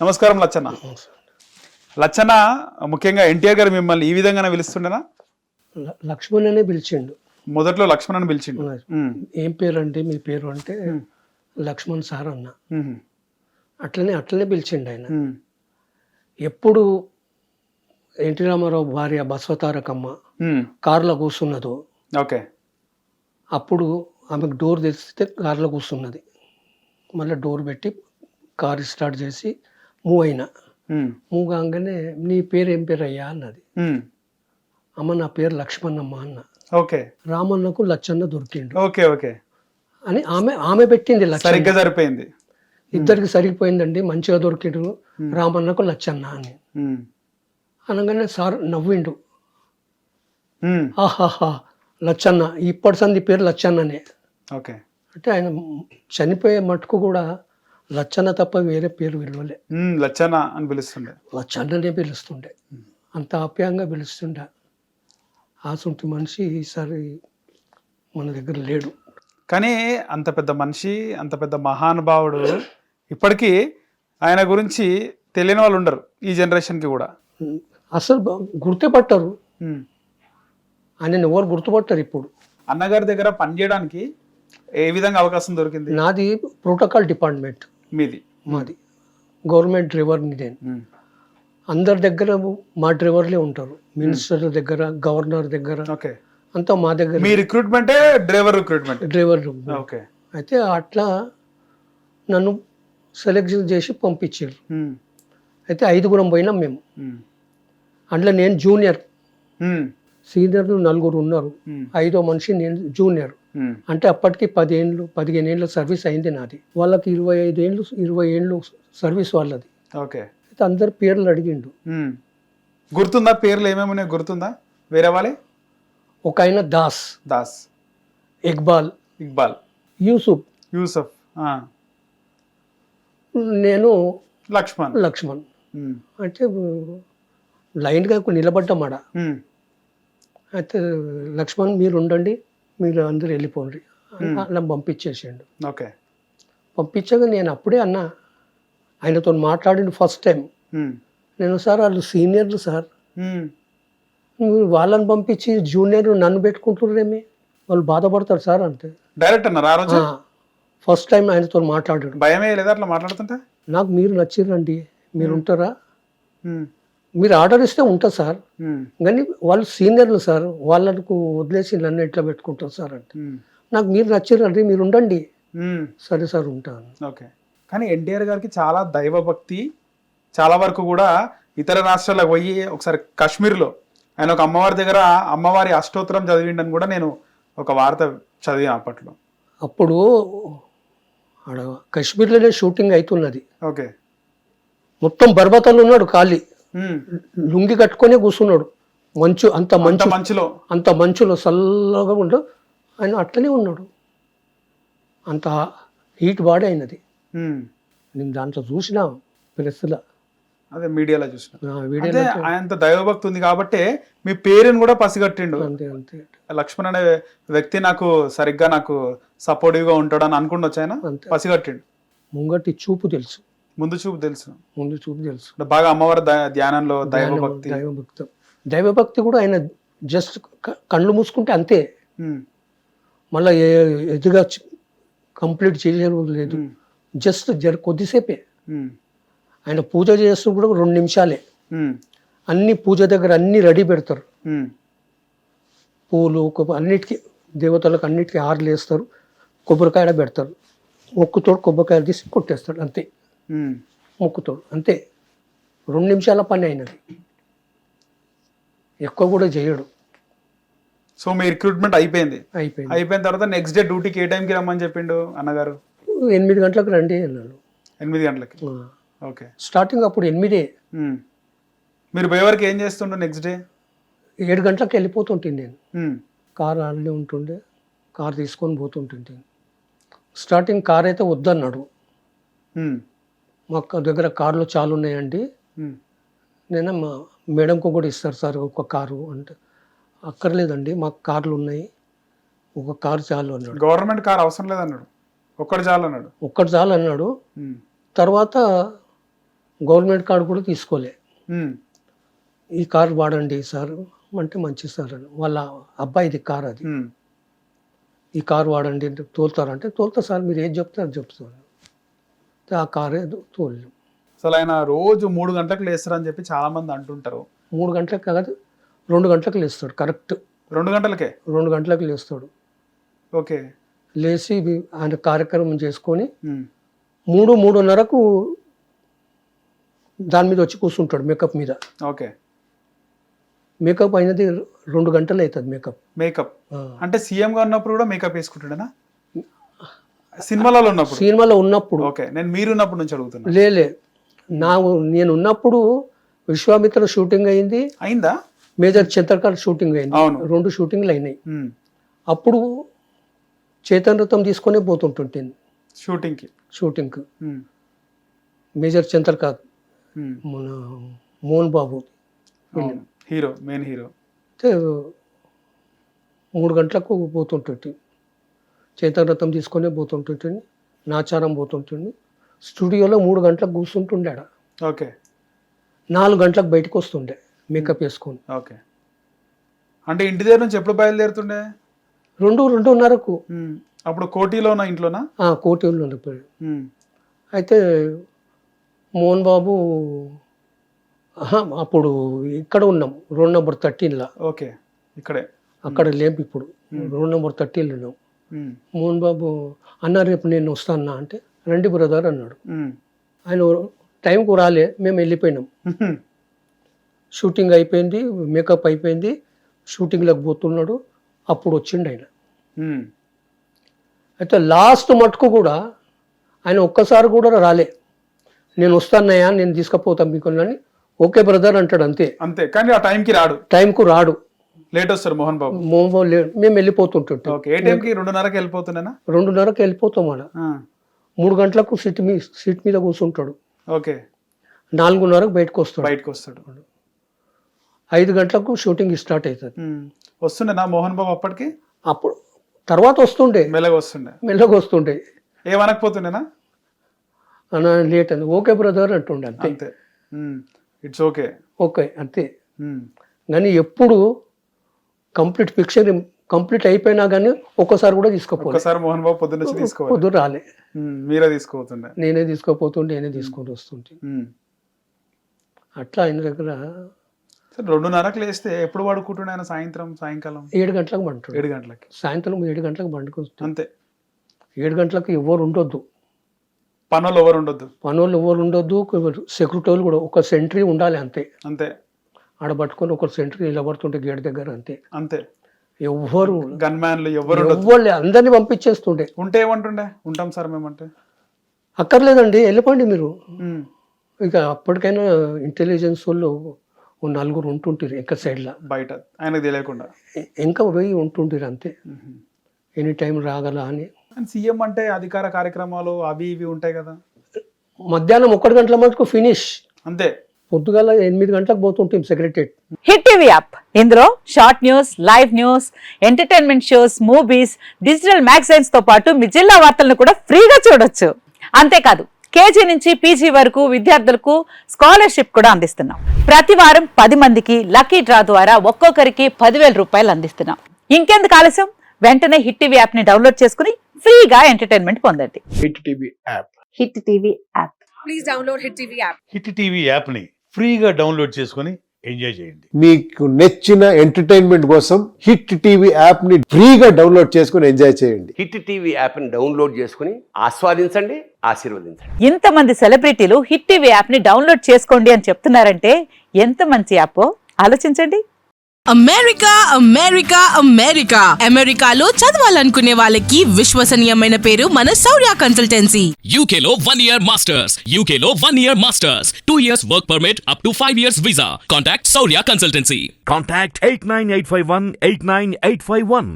నమస్కారం లచ్చన్న. లచ్చన్న, ముఖ్యంగా ఎన్టీఆర్ గారు మిమ్మల్ని ఈ విధంగానే పిలుస్తుండేనా? లక్ష్మణ్ అనే పిలిచిండు. మొదట్లో లక్ష్మణ్ అని పిలిచిండు. ఏం పేరు అంటే మీ పేరు అంటే లక్ష్మణ్ సార్ అన్న. అట్లనే పిలిచిండు ఆయన. ఎప్పుడు ఎన్టీ రామారావు భార్య బసవతారకమ్మ కారులో కూర్చున్నదో ఓకే, అప్పుడు ఆమెకు డోర్ తెరిస్తే కారులో కూర్చున్నది. మళ్ళీ డోర్ పెట్టి కారు స్టార్ట్ చేసి మూవ్ అయినా. మూవ్ కాగానే నీ పేరు ఏం పేరు అయ్యా అన్నది. అమ్మ నా పేరు లక్ష్మణమ్మ అన్న. ఓకే, రామన్నకు లచ్చన్న దొరికిండు. ఓకే ఓకే అని ఆమె పెట్టింది. సరిగ్గా సరిపోయింది, ఇద్దరికి సరిగిపోయిందండి, మంచిగా దొరికిండు రామన్నకు లచ్చన్న అని అనగానే సార్ నవ్విండు. ఆహాహా లచ్చన్న, ఇప్పటి సంది పేరు లచ్చన్ననే. ఓకే, అంటే ఆయన చనిపోయే మటుకు కూడా లచ్చన్న తప్ప వేరే పేరు విలువలే. లచ్చన్న అని పిలుస్తుండే, లచ్చన్ననే పిలుస్తుండే, అంత ఆప్యాయంగా పిలుస్తుండే. ఆసుంటి మనిషి ఈసారి మన దగ్గర లేడు. కానీ అంత పెద్ద మనిషి, అంత పెద్ద మహానుభావుడు, ఇప్పటికీ ఆయన గురించి తెలియని వాళ్ళు ఉండరు ఈ జనరేషన్కి కూడా. అసలు గుర్తుపట్టరు ఆయనని, ఎవరు గుర్తుపట్టరు. ఇప్పుడు అన్నగారి దగ్గర పనిచేయడానికి ఏ విధంగా అవకాశం దొరికింది? నాది ప్రోటోకాల్ డిపార్ట్మెంట్. మీది? మాది గవర్నమెంట్ డ్రైవర్ని నేను. అందరి దగ్గర మా డ్రైవర్లే ఉంటారు, మినిస్టర్ దగ్గర, గవర్నర్ దగ్గర, ఓకే, అంతా మా దగ్గర. మీ రిక్రూట్మెంటే డ్రైవర్ రిక్రూట్మెంట్? డ్రైవర్. ఓకే. అయితే అట్లా నన్ను సెలెక్షన్ చేసి పంపించారు. అయితే 5గురం పోయినాం మేము. అందులో నేను జూనియర్, సీనియర్లు 4 ఉన్నారు, 5వ మనిషి నేను జూనియర్. అంటే అప్పటికి 15 ఏళ్ళ సర్వీస్ అయింది నాది. వాళ్ళకి 20 ఏళ్ళు సర్వీస్ వాళ్ళది. ఓకే. అయితే అందరు పేర్లు అడిగిండు. గుర్తుందా? పేర్లు ఏమేమి గుర్తుందా వేరే వాళ్ళే? ఒక ఆయన దాస్, ఇక్బాల్, యూసుఫ్, నేను లక్ష్మణ్. అంటే లైన్గా నిలబడ్డామాడ. అయితే లక్ష్మణ్ మీరు ఉండండి, మీరు అందరు వెళ్ళిపోండి అలా పంపించేసిండు. ఓకే. పంపించాక నేను అప్పుడే అన్నా, ఆయనతో మాట్లాడిండు ఫస్ట్ టైం. నేను సార్ వాళ్ళు సీనియర్లు సార్, వాళ్ళని పంపించి జూనియర్ నన్ను పెట్టుకుంటున్నారేమి, వాళ్ళు బాధపడతారు సార్ అంటే. డైరెక్ట్ అన్నారు ఆ రోజు? ఫస్ట్ టైం ఆయనతో మాట్లాడాడు. భయమే లేదా అట్లా మాట్లాడుతుంటే? నాకు మీరు నచ్చిరండి, మీరు ఉంటారా, మీరు ఆర్డర్ ఇస్తే ఉంటా సార్, కానీ వాళ్ళు సీనియర్లు సార్, వాళ్ళకు వదిలేసి నన్ను ఎట్లా పెట్టుకుంటారు సార్ అంటే. నాకు మీరు నచ్చిరండి, మీరు ఉండండి. సరే సార్ ఉంటాను. ఓకే. కానీ ఎన్టీఆర్ గారికి చాలా దైవభక్తి, చాలా వరకు కూడా ఇతర రాష్ట్రాలకు పోయి ఒకసారి కాశ్మీర్లో ఆయన ఒక అమ్మవారి దగ్గర అమ్మవారి అష్టోత్తరం చదివిండని కూడా నేను ఒక వార్త చదివాను అప్పట్లో. అప్పుడు ఆడ కాశ్మీర్లోనే షూటింగ్ అవుతున్నది. ఓకే. మొత్తం బర్బతలు ఉన్నాడు, ఖాళీ లుంగి కట్టుకొని కూర్చున్నాడు. అంత మంచులో చల్లగా ఉండు ఆయన, అట్లనే ఉన్నాడు. అంత హీట్ బాడీ అయినది. నేను దాంట్లో చూసిన ప్రెస్లో, అదే మీడియాలో చూసిన. ఆయనంత దైవభక్తి ఉంది కాబట్టి మీ పేరుని కూడా పసిగట్టిండు. అంతే లక్ష్మణ్ అనే వ్యక్తి నాకు సరిగ్గా నాకు సపోర్టివ్ గా ఉంటాడని అనుకుంటొచ్చు, ఆయన పసిగట్టిండు. ముందు చూపు తెలుసు బాగా అమ్మవారి ధ్యానంలో దైవభక్తి కూడా ఆయన జస్ట్ కళ్ళు మూసుకుంటే అంతే, మళ్ళీ ఎదుగా కంప్లీట్ చేయలేదు. జస్ట్ కొద్దిసేపే. ఆయన పూజ చేస్తూ కూడా 2 నిమిషాలే. అన్ని పూజ దగ్గర అన్ని రెడీ పెడతారు, పూలు అన్నిటికీ, దేవతలకు అన్నిటికీ హారలు వేస్తారు, కొబ్బరికాయ పెడతారు. మొక్కుతోడు కొబ్బరికాయలు తీసి కొట్టేస్తాడు అంతే, మొక్కుతోడు అంతే. 2 నిమిషాల పని అయినది, ఎక్కువ కూడా చేయడు. సో మీ రిక్రూట్మెంట్ అయిపోయిన తర్వాత నెక్స్ట్ డే డ్యూటీకి ఏ టైంకి రమ్మని చెప్పిండు అన్నగారు? 8 గంటలకు రండి అన్నాడు. 8 గంటలకి? ఓకే. స్టార్టింగ్ అప్పుడు 8. మీరు పోయే వరకు ఏం చేస్తుండే? నెక్స్ట్ డే 7 గంటలకు వెళ్ళిపోతుంటే నేను. కారు ఆడనే ఉంటుండే, కారు తీసుకొని పోతుంటుంటే. స్టార్టింగ్ కార్ అయితే వద్దన్నాడు. మా దగ్గర కార్లు చాలా ఉన్నాయండి, నేను మా మేడంకు కూడా ఇస్తారు సార్ ఒక కారు అంటే. అక్కర్లేదండి, మాకు కార్లు ఉన్నాయి, ఒక కారు చాలు అన్నాడు. గవర్నమెంట్ కార్ అవసరం లేదన్నాడు, ఒక్కటి చాలు అన్నాడు. తర్వాత గవర్నమెంట్ కార్డు కూడా తీసుకోలే. ఉమ్, ఈ కార్ వాడండి సార్ అంటే మంచి సార్ అని. వాళ్ళ అబ్బాయిది కార్ అది. ఉమ్, ఈ కారు వాడండి అంటే తోలుతారంటే తోలుతా సార్, మీరు ఏది చెప్తే అది చెప్తాను. ఆ కారే తోలు. అసలు ఆయన రోజు 3 గంటలకు లేస్తారని చెప్పి చాలా మంది అంటుంటారు. 3 గంటలకు కాదు, 2 గంటలకు లేస్తాడు. కరెక్ట్ 2 గంటలకే? 2 గంటలకు లేస్తాడు. ఓకే. లేచి ఆయన కార్యక్రమం చేసుకొని ఉమ్, 3-3:30కు దాని మీద వచ్చి కూర్చుంటాడు మేకప్ మీద. ఓకే. మేకప్ అయినది 2 గంటలు అవుతుంది మేకప్. మేకప్ అంటే సీఎం గా ఉన్నప్పుడు కూడా మేకప్ వేసుకుంటాడేనా? సినిమాలలో ఉన్నప్పుడు? సినిమాలో ఉన్నప్పుడు. ఓకే, నేను మీరు ఉన్నప్పుడు నుంచి అడుగుతున్నా. లేలే, నేను ఉన్నప్పుడు విశ్వామిత్ర షూటింగ్ అయింది, అయిందా? మేజర్ చంద్రకాంత్ షూటింగ్ అయింది. అవును. 2 షూటింగ్లు అయినాయి. ఉమ్, అప్పుడు చేతన్ రథం తీసుకునే పోతుంటుంది షూటింగ్కి. ఉమ్, మేజర్ చంద్రకాంత్, ఉమ్, మన మోహన్ బాబు అవును, హీరో, మెయిన్ హీరో. అయితే 3 గంటలకు పోతుంటుంది. చేతన్ రథం తీసుకునే పోతుంటుంది, నాచారం పోతుంటుంది. స్టూడియోలో 3 గంటలకు కూర్చుంటుండే ఆడ. ఓకే. 4 గంటలకు బయటకు వస్తుండే మేకప్ వేసుకొని. ఓకే. అంటే ఇంటి దగ్గర నుంచి ఎప్పుడు బయలుదేరుతుండే? 2-2:30కు. ఉమ్, అప్పుడు కోటిలోనా, ఇంట్లోనా? కోటిలో ఉండిపోయాడు. ఉమ్, అయితే మోహన్ బాబు అప్పుడు ఇక్కడ ఉన్నాం, రోడ్ నెంబర్ 13లా. ఓకే, ఇక్కడే. అక్కడ లేపు ఇప్పుడు రోడ్ నెంబర్ 13లో ఉన్నాం. ఉమ్, మోహన్ బాబు అన్న రేపు నేను వస్తానా అంటే రండి బ్రదర్ అన్నాడు. ఉమ్, ఆయన టైంకు రాలే, మేము వెళ్ళిపోయినాం. ఉహుం, షూటింగ్ అయిపోయింది, మేకప్ అయిపోయింది, షూటింగ్లోకి పోతున్నాడు. అప్పుడు వచ్చిండు ఆయన. ఉమ్, అయితే లాస్ట్ మటుకు కూడా ఆయన ఒక్కసారి కూడా రాలే. నేను వస్తానయ్యా, నేను తీసుకుపోతాను మీకు అని. ఓకే బ్రదర్ అంటాడు అంతే. అంతే, కానీ ఆ టైంకి రాడు. టైంకు రాడు, లేట్ వస్తారు మోహన్ బాబు. మోహన్ బాబు లేడు. మేము వెళ్ళిపోతుంటుంటాం. ఓకే. ఏ టైంకి? 2:30కి వెళ్ళిపోతున్నానా? 2:30కి వెళ్ళిపోతాం. ఆడ 3 గంటలకు సీట్ మీద కూర్చుంటాడు. ఓకే. 4:30కు బయటకు వస్తాడు. 5 గంటలకు షూటింగ్ స్టార్ట్ అవుతుంది. వస్తుండేనా మోహన్ బాబు అప్పటికి? అప్పుడు తర్వాత వస్తుండే, మెల్లగా వస్తుండే. ఏమనకపోతుండేనా? అన్న లేట్ అని. ఓకే బ్రదర్ అంటుండే అంతే. అంతే. It's okay. ఓకే అంతే. కానీ ఎప్పుడు కంప్లీట్ పిక్చర్ కంప్లీట్ అయిపోయినా కానీ ఒక్కసారి కూడా తీసుకోపోలేదు. ఒకసారి మోహన్ బాబు పొద్దున్న రాలే. మీరే తీసుకోపోతుండే? నేనే తీసుకోపోతుండే, నేనే తీసుకొని వస్తుంటే. అట్లా ఆయన దగ్గర 2:30కి లేస్తే ఎప్పుడు పడుకుంటుండే ఆయన? సాయంకాలం 7 గంటలకు పండుతాడు. 7 గంటలకి? సాయంత్రం 7 గంటలకు పండుకొస్తుంది అంతే. 7 గంటలకు ఎవరు ఉండొద్దు, పనులు ఎవరు ఉండొద్దు, సెక్యూరిటీ కూడా ఒక సెంట్రీ ఉండాలి అంతే. అంతే. ఆడ పట్టుకొని ఒక సెంట్రీ నిలబడుతుంటే గేట్ దగ్గర అంతే. అంతే. ఎవ్వరు గన్ మ్యాన్లు ఎవరు అందరినీ పంపించేస్తుండే. ఉంటే ఏమంటుండే? ఉంటాం సార్ మేమంటే. అక్కర్లేదండి వెళ్ళిపోండి మీరు. ఇక అప్పటికైనా ఇంటెలిజెన్స్ వాళ్ళు 4 ఉంటుంటారు ఇంకా సైడ్లో, బయట ఆయనకు తెలియకుండా ఇంకా పోయి ఉంటుంటారు అంతే. ఎనీ టైం రాగల అని. సీఎం అంటే అధికార కార్యక్రమాలు అవి ఇవి ఉంటాయి కదా. మధ్యాహ్నం 1 గంటల మటుకు ఫినిష్ అంతే. పొద్దుగాల 8 గంటలకు పోతుంటాం సెక్రటరీ. హిట్ టీవీ యాప్, ఇందులో short news, live news, entertainment shows, movies, digital magazines తో పాటు మీ జిల్లా వార్తలను కూడా ఫ్రీగా చూడొచ్చు. అంతేకాదు కేజీ నుంచి పీజీ వరకు విద్యార్థులకు స్కాలర్షిప్ కూడా అందిస్తున్నాం. ప్రతి వారం 10 మందికి లక్కీ డ్రా ద్వారా ఒక్కొక్కరికి 10,000 రూపాయలు అందిస్తున్నాం. ఇంకెందుకు ఆలస్యం, వెంటనే హిట్ టీవీ యాప్ ని డౌన్లోడ్ చేసుకుని ఫ్రీగా ఎంటర్టైన్మెంట్ పొందండి. Hit TV app. Hit TV app. Please download hit TV app. Hit TV app ని ఫ్రీగా డౌన్లోడ్ చేసుకుని ఎంజాయ్ చేయండి. మీకు నచ్చిన ఎంటర్టైన్మెంట్ కోసం హిట్ టీవీ యాప్ ని ఫ్రీగా డౌన్లోడ్ చేసుకుని ఎంజాయ్ చేయండి. హిట్ టీవీ యాప్ ని డౌన్లోడ్ చేసుకుని ఆస్వాదించండి, ఆశీర్వదించండి. ఇంతమంది సెలబ్రిటీలు హిట్ టీవీ యాప్ ని డౌన్లోడ్ చేసుకోండి అని చెప్తున్నారంటే ఎంత మంచి యాప్ ఆలోచించండి. అమెరికా అమెరికా అమెరికా అమెరికాలో చదవాలనుకునే వాళ్ళకి విశ్వసనీయమైన పేరు మన శౌర్య కన్సల్టెన్సీ. UK లో 1 year masters. UK లో 1 year masters. 2 years work permit up to 5 years visa. Contact Saurya Consultancy. Contact 89851 89851.